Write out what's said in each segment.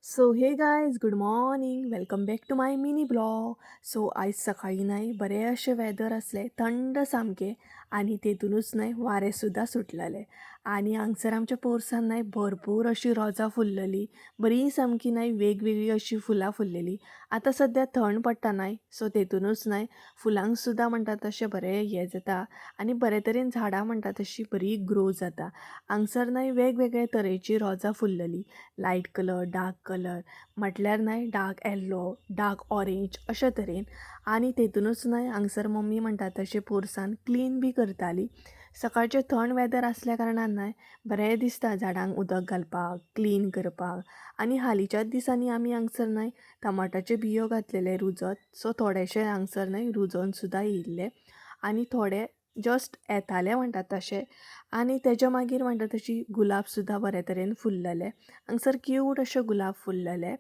So hey guys good morning welcome back to my mini blog. So आयज सकाळी नाही बरे असे वेदर असले थंड सामके आणि तेतूनच नाही वारे सुद्धा सुटलेले आणि हांगसर आमच्या पोरसान नाही भरपूर अशी रोजां फुल्लली बरी सामकी नाही वेगवेगळी अशी फुलां फुल्लेली. आतां सद्या थंड पडटा नाही सो तेतूनच नाही फुलांक सुद्धा म्हणटा तशें बरें हें जाता आनी बरे तरेन झाडां म्हणटा तशी बरी ग्रो जाता. हांगसर नाही वेगवेगळे तरेची रोजां फुल्लली लायट कलर डार्क कलर म्हटल्यार नाही डार्क येल्लो डार्क ऑरेंज अशे तरेन आनी तेतूनच न्हय हांगसर मम्मी म्हणटा तशें पोरसान क्लीन बी करताली. सकाळचें थंड वेदर आसल्या कारणान न्हय बरें दिसता झाडांक उदक घालपाक क्लीन करपाक. आनी हालींच्याच दिसांनी आमी हांगसर न्हय टमाटाचे बियो घातलेले रुजत सो थोडेशे हांगसर न्हय रुजोन सुद्दां येयल्ले आनी थोडे जस्ट येताले म्हणटा तशें. आनी तेज्या मागीर म्हणटा तशी गुलाब सुद्दां बरे तरेन फुल्लले हांगसर क्यूट अशे गुलाब फुल्लले.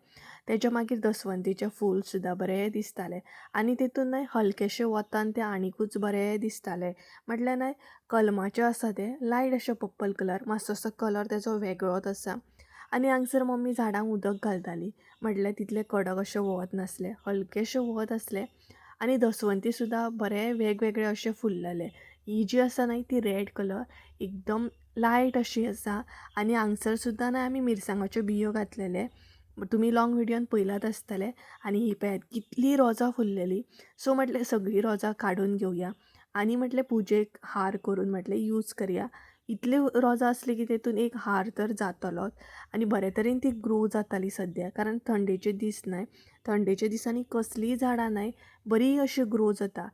तेज्या मागीर दसवंतीचें फूल सुद्दां बरें दिसतालें आनी तितून न्हय हलकेशे वतान तें आनीकूच बरें दिसतालें. म्हटल्यार न्हय कलमाचें आसा तें लायट अशें पर्पल कलर मातसोसो कलर तेजो वेगळोच आसा. आनी हांगसर मम्मी झाडांक उदक घालताली म्हटल्यार तितले कडक अशें वत नासलें हलकेशें वत आसलें. आनी दसवंती सुद्दां बरें वेगवेगळे अशे फुल्लले. ही जी आसा न्हय ती रेड कलर एकदम लायट अशी आसा. आनी हांगसर सुद्दां न्हय आमी मिरसांगाच्यो बियो घातलेले तुमी लॉंग व्हिडियोन पळयलात आसतले. आनी ही पळयात कितली रोजां फुल्लेली. सो म्हटलें सगळीं रोजां काडून घेवया आनी म्हटलें पुजेक हार करून म्हटलें यूज करया. इतली रोजां आसली की तेतून एक हार तर जातलोच आनी बरे तरेन ती ग्रो जाताली सद्या कारण थंडेचे दीस न्हय थंडेच्या दिसांनी कसलीय झाडां न्हय बरी अशी ग्रो जाता.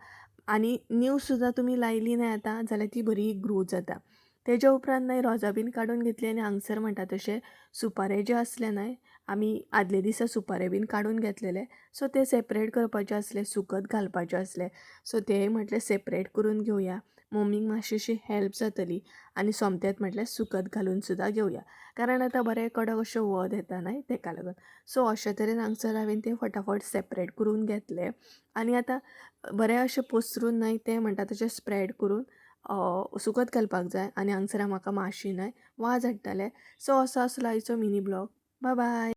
आनी न्यू सुद्दां तुमी लायली न्हय आतां जाल्यार ती बरी ग्रो जाता. तेज्या उपरांत न्हय रोजां बीन काडून घेतली आनी हांगसर म्हणटा तशें सुपारे जे आसले न्हय आमी आदले दिसा सुपारे बीन काडून घेतलेले सो ते सेपरेट करपाचे आसले सुकत घालपाचे आसले. सो तेय म्हटलें सेपरेट करून घेवया मम्मीक मातशी अशी हेल्प जातली आनी सोमतेच म्हटल्यार सुकत घालून सुद्दां घेवया कारण आतां बरें कडक अशें वत येता न्हय तेका लागून. सो अशे तरेन हांगसर हांवें तें फटाफट सेपरेट करून घेतले आनी आतां बरें अशें पसरून न्हय तें म्हणटा तशें स्प्रेड करून सुकत घालपाक जाय. आनी हांगसर म्हाका मातशी न्हय वाज हाडटाले. सो असो आसलो आयचो मिनी ब्लॉग. Bye bye.